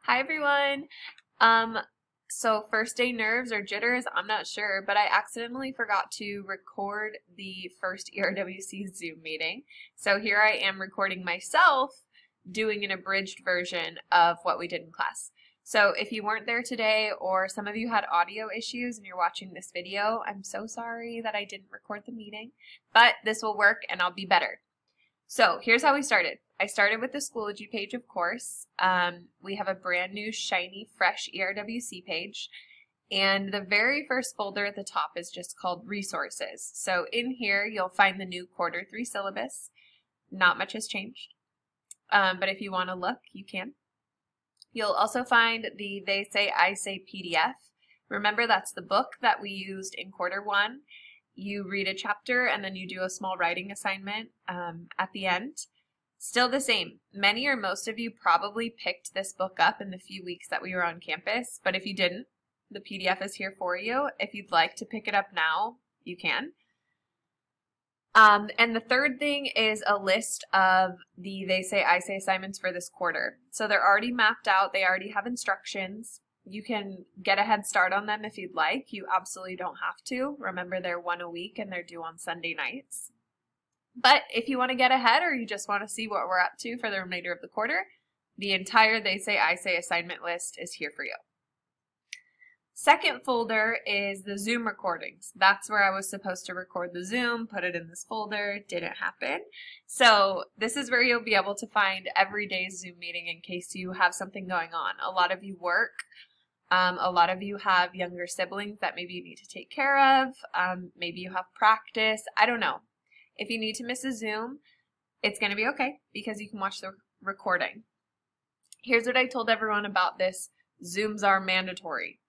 Hi everyone. So first day nerves or jitters, I'm not sure, but I accidentally forgot to record the first ERWC Zoom meeting. So here I am recording myself doing an abridged version of what we did in class. So if you weren't there today or some of you had audio issues and you're watching this video, I'm so sorry that I didn't record the meeting, but this will work and I'll be better. So here's how we started. I started with the Schoology page, of course. We have a brand new, shiny, fresh ERWC page. And the very first folder at the top is just called Resources. So in here, you'll find the new Quarter 3 syllabus. Not much has changed. But if you want to look, you can. You'll also find the They Say, I Say PDF. Remember, that's the book that we used in Quarter 1. You read a chapter and then you do a small writing assignment at the end. Still the same. Many or most of you probably picked this book up in the few weeks that we were on campus, but if you didn't, the PDF is here for you. If you'd like to pick it up now, you can. And the third thing is a list of the They Say, I Say assignments for this quarter. So they're already mapped out. They already have instructions. You can get a head start on them if you'd like. You absolutely don't have to. Remember, they're one a week and they're due on Sunday nights. But if you want to get ahead or you just want to see what we're up to for the remainder of the quarter, the entire They Say, I Say assignment list is here for you. Second folder is the Zoom recordings. That's where I was supposed to record the Zoom, put it in this folder. Didn't happen. So this is where you'll be able to find every day's Zoom meeting in case you have something going on. A lot of you work. A lot of you have younger siblings that maybe you need to take care of. Maybe you have practice. I don't know. If you need to miss a Zoom, it's going to be okay because you can watch the recording. Here's what I told everyone about this. Zooms are mandatory.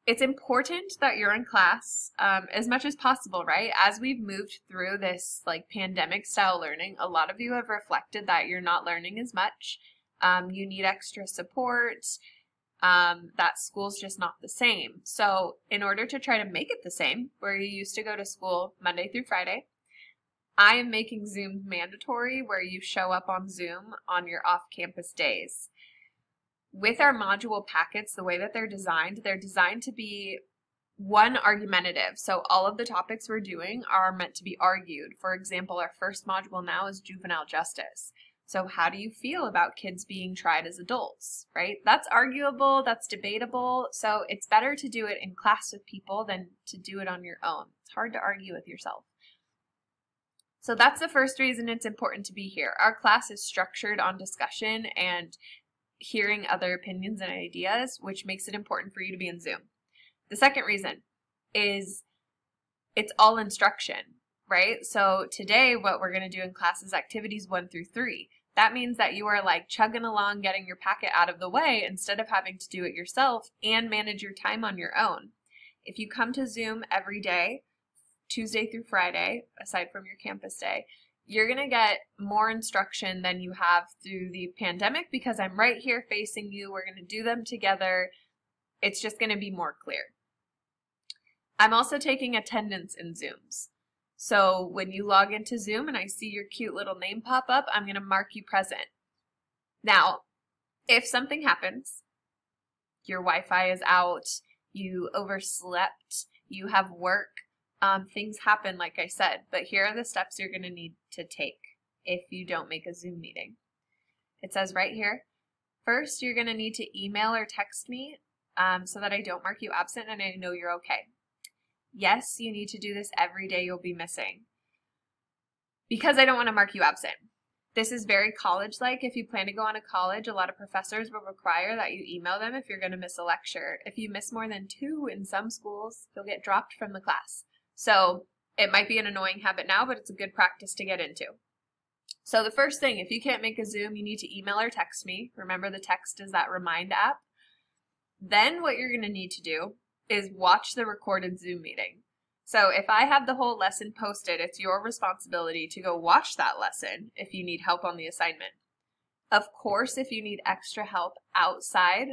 It's important that you're in class as much as possible, right? As we've moved through this pandemic style learning, a lot of you have reflected that you're not learning as much. You need extra support, that school's just not the same. So in order to try to make it the same, where you used to go to school Monday through Friday, I am making Zoom mandatory where you show up on Zoom on your off-campus days. With our module packets, the way that they're designed to be one, argumentative. So all of the topics we're doing are meant to be argued. For example, our first module now is juvenile justice. So how do you feel about kids being tried as adults, right? That's arguable, that's debatable, so it's better to do it in class with people than to do it on your own. It's hard to argue with yourself. So that's the first reason it's important to be here. Our class is structured on discussion and hearing other opinions and ideas, which makes it important for you to be in Zoom. The second reason is it's all instruction. Right? So today what we're going to do in class is activities 1 through 3. That means that you are chugging along getting your packet out of the way instead of having to do it yourself and manage your time on your own. If you come to Zoom every day, Tuesday through Friday, aside from your campus day, you're going to get more instruction than you have through the pandemic because I'm right here facing you. We're going to do them together. It's just going to be more clear. I'm also taking attendance in Zooms. So when you log into Zoom and I see your cute little name pop up, I'm going to mark you present. Now, if something happens, your Wi-Fi is out, you overslept, you have work, things happen like I said, but here are the steps you're going to need to take if you don't make a Zoom meeting. It says right here, first you're going to need to email or text me so that I don't mark you absent and I know you're okay. Yes, you need to do this every day you'll be missing because I don't want to mark you absent. This is very college-like. If you plan to go on to college, a lot of professors will require that you email them if you're going to miss a lecture. If you miss more than 2 in some schools, you'll get dropped from the class. So it might be an annoying habit now, but it's a good practice to get into. So the first thing, if you can't make a Zoom, you need to email or text me. Remember, the text is that Remind app. Then what you're going to need to do is watch the recorded Zoom meeting. So if I have the whole lesson posted, it's your responsibility to go watch that lesson if you need help on the assignment. Of course, if you need extra help outside,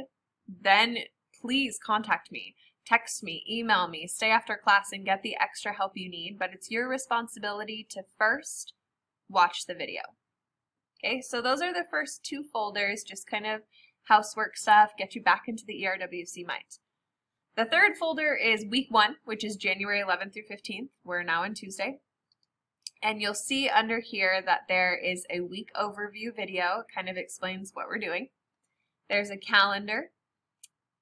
then please contact me. Text me, email me, stay after class and get the extra help you need, but it's your responsibility to first watch the video. Okay, so those are the first two folders, just kind of housework stuff, get you back into the ERWC mind. The third folder is week 1, which is January 11th through 15th. We're now on Tuesday. And you'll see under here that there is a week overview video. It kind of explains what we're doing. There's a calendar.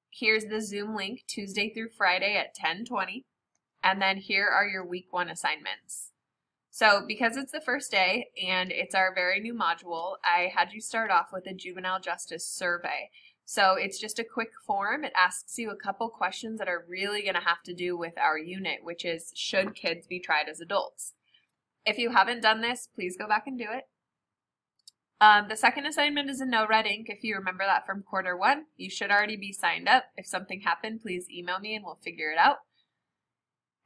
Here's the Zoom link, Tuesday through Friday at 10:20. And then here are your week 1 assignments. So because it's the first day and it's our very new module, I had you start off with a juvenile justice survey. So it's just a quick form. It asks you a couple questions that are really going to have to do with our unit, which is, should kids be tried as adults? If you haven't done this, please go back and do it. The second assignment is a no red ink. If you remember that from quarter 1, you should already be signed up. If something happened, please email me and we'll figure it out.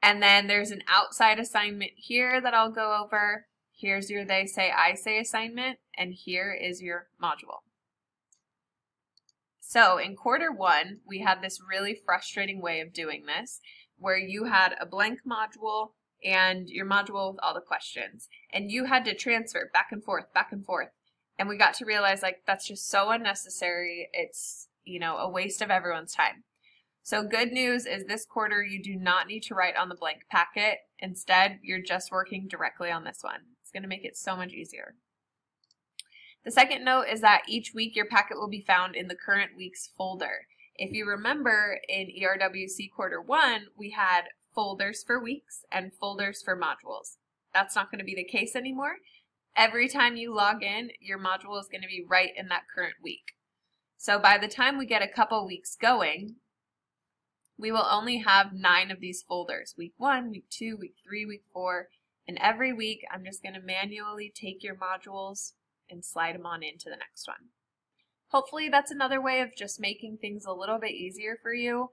And then there's an outside assignment here that I'll go over. Here's your they say, I say assignment, and here is your module. So in quarter 1, we had this really frustrating way of doing this, where you had a blank module and your module with all the questions, and you had to transfer back and forth, back and forth. And we got to realize, like, that's just so unnecessary. It's, you know, a waste of everyone's time. So good news is this quarter you do not need to write on the blank packet. Instead, you're just working directly on this one. It's going to make it so much easier. The second note is that each week your packet will be found in the current week's folder. If you remember, in ERWC quarter 1, we had folders for weeks and folders for modules. That's not going to be the case anymore. Every time you log in, your module is going to be right in that current week. So by the time we get a couple weeks going, we will only have 9 of these folders. Week 1, week 2, week 3, week 4, and every week I'm just going to manually take your modules and slide them on into the next one. Hopefully that's another way of just making things a little bit easier for you.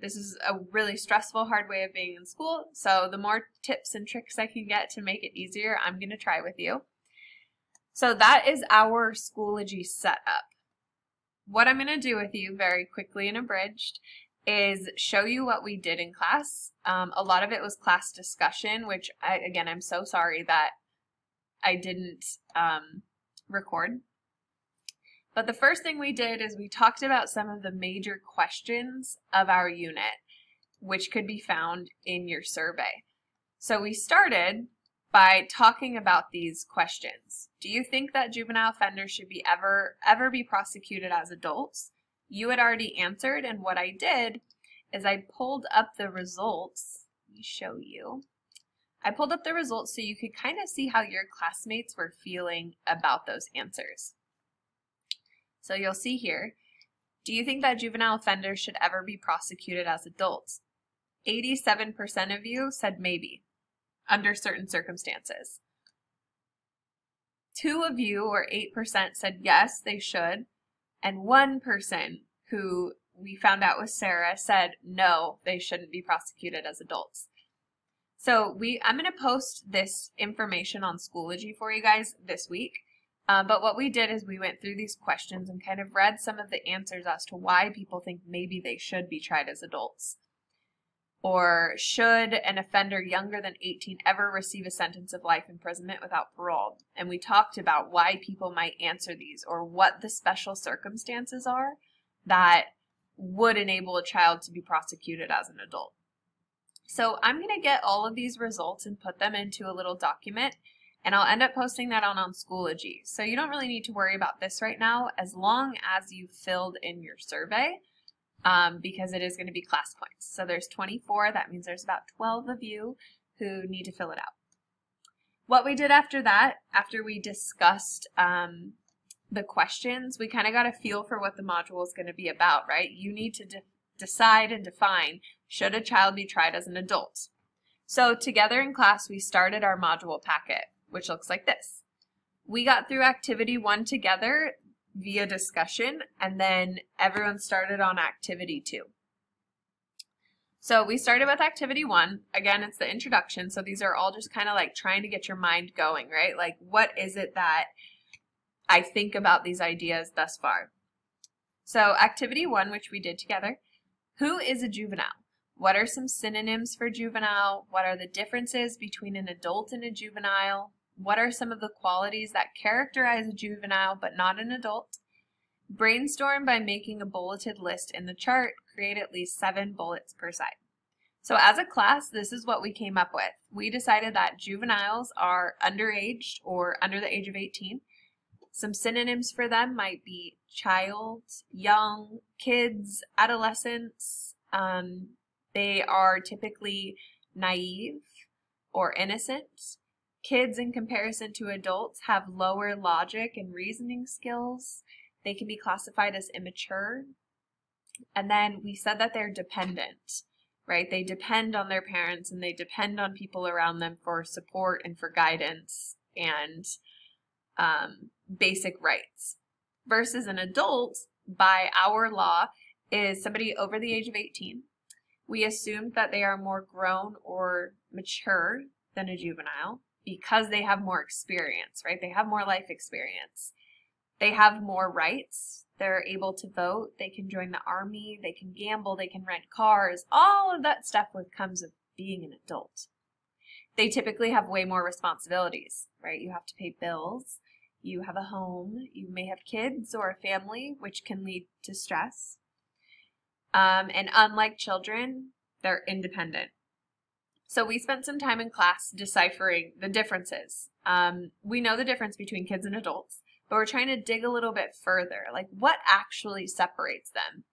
This is a really stressful, hard way of being in school, so the more tips and tricks I can get to make it easier, I'm going to try with you. So that is our Schoology setup. What I'm going to do with you very quickly and abridged is show you what we did in class. A lot of it was class discussion, which again, I'm so sorry that I didn't record. But the first thing we did is we talked about some of the major questions of our unit, which could be found in your survey. So we started by talking about these questions. Do you think that juvenile offenders should be ever be prosecuted as adults? You had already answered, and what I did is I pulled up the results. Let me show you. I pulled up the results so you could kind of see how your classmates were feeling about those answers. So you'll see here, do you think that juvenile offenders should ever be prosecuted as adults? 87% of you said maybe, under certain circumstances. 2 of you, or 8%, said yes, they should, and 1 person, who we found out was Sarah, said no, they shouldn't be prosecuted as adults. So I'm going to post this information on Schoology for you guys this week. But what we did is we went through these questions and kind of read some of the answers as to why people think maybe they should be tried as adults. Or should an offender younger than 18 ever receive a sentence of life imprisonment without parole? And we talked about why people might answer these, or what the special circumstances are that would enable a child to be prosecuted as an adult. So I'm going to get all of these results and put them into a little document, and I'll end up posting that on Schoology. So you don't really need to worry about this right now, as long as you filled in your survey, because it is going to be class points. So there's 24. That means there's about 12 of you who need to fill it out. What we did after that, after we discussed the questions, we kind of got a feel for what the module is going to be about, right? You need to decide and define, should a child be tried as an adult? So together in class, we started our module packet, which looks like this. We got through activity 1 together via discussion, and then everyone started on activity 2. So we started with activity 1. Again, it's the introduction, so these are all just kind of like trying to get your mind going, right? Like, what is it that I think about these ideas thus far? So activity 1, which we did together, who is a juvenile? What are some synonyms for juvenile? What are the differences between an adult and a juvenile? What are some of the qualities that characterize a juvenile but not an adult? Brainstorm by making a bulleted list in the chart. Create at least 7 bullets per side. So as a class, this is what we came up with. We decided that juveniles are underaged or under the age of 18. Some synonyms for them might be child, young, kids, adolescents. They are typically naive or innocent. Kids, in comparison to adults, have lower logic and reasoning skills. They can be classified as immature. And then we said that they're dependent, right? They depend on their parents and they depend on people around them for support and for guidance and basic rights. Versus an adult, by our law, is somebody over the age of 18. We assumed that they are more grown or mature than a juvenile because they have more experience, right? They have more life experience. They have more rights. They're able to vote. They can join the army. They can gamble. They can rent cars. All of that stuff comes with being an adult. They typically have way more responsibilities, right? You have to pay bills. You have a home. You may have kids or a family, which can lead to stress. And unlike children, they're independent. So we spent some time in class deciphering the differences. We know the difference between kids and adults, but we're trying to dig a little bit further. Like, what actually separates them?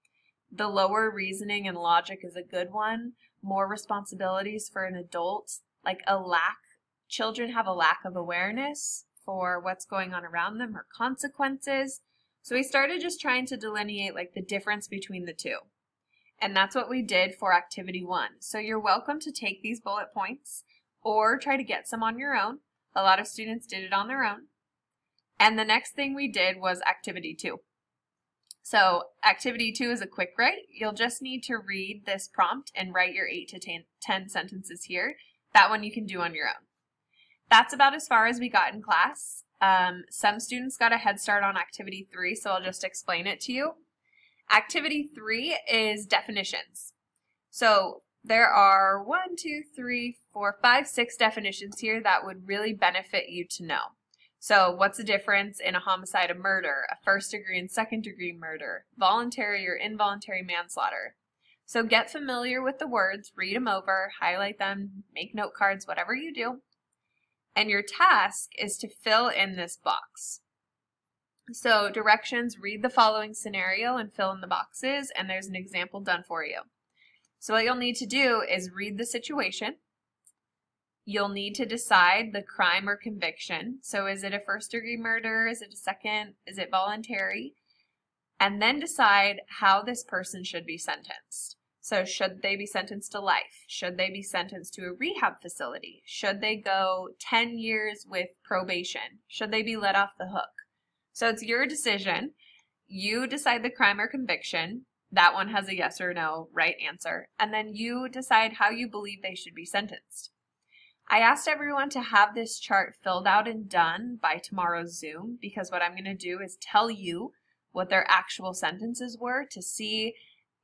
The lower reasoning and logic is a good one. More responsibilities for an adult, like children have a lack of awareness for what's going on around them or consequences. So we started just trying to delineate like the difference between the two. And that's what we did for activity 1. So you're welcome to take these bullet points or try to get some on your own. A lot of students did it on their own. And the next thing we did was activity 2. So activity 2 is a quick write. You'll just need to read this prompt and write your 8 to 10 sentences here. That one you can do on your own. That's about as far as we got in class. Some students got a head start on activity 3, so I'll just explain it to you. Activity 3 is definitions. So there are 1, 2, 3, 4, 5, 6 definitions here that would really benefit you to know. So what's the difference in a homicide, a murder, a first degree and second degree murder, voluntary or involuntary manslaughter? So get familiar with the words, read them over, highlight them, make note cards, whatever you do. And your task is to fill in this box. So directions, read the following scenario and fill in the boxes, and there's an example done for you. So what you'll need to do is read the situation. You'll need to decide the crime or conviction. So is it a first degree murder? Is it a second? Is it voluntary? And then decide how this person should be sentenced. So should they be sentenced to life? Should they be sentenced to a rehab facility? Should they go 10 years with probation? Should they be let off the hook? So it's your decision. You decide the crime or conviction. That one has a yes or no right answer. And then you decide how you believe they should be sentenced. I asked everyone to have this chart filled out and done by tomorrow's Zoom because what I'm going to do is tell you what their actual sentences were to see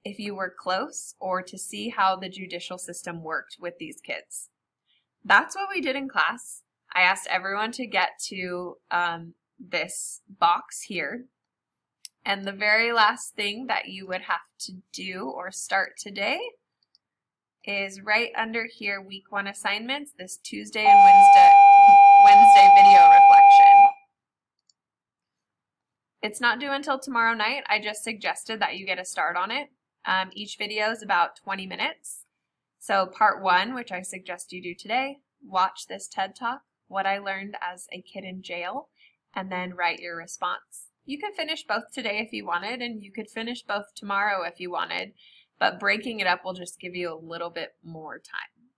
if you were close or to see how the judicial system worked with these kids. That's what we did in class. I asked everyone to get to this box here. And the very last thing that you would have to do or start today is right under here, week 1 assignments, this Tuesday and Wednesday video reflection. It's not due until tomorrow night. I just suggested that you get a start on it. Each video is about 20 minutes. So part 1, which I suggest you do today, watch this TED Talk, what I learned as a kid in jail, and then write your response. You could finish both today if you wanted, and you could finish both tomorrow if you wanted, but breaking it up will just give you a little bit more time.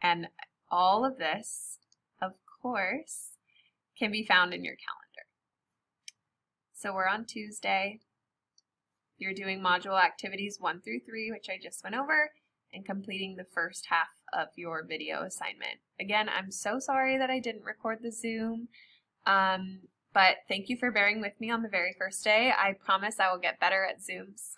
And all of this, of course, can be found in your calendar. So we're on Tuesday. You're doing module activities 1 through 3, which I just went over, and completing the first half of your video assignment. Again, I'm so sorry that I didn't record the Zoom, but thank you for bearing with me on the very first day. I promise I will get better at Zooms.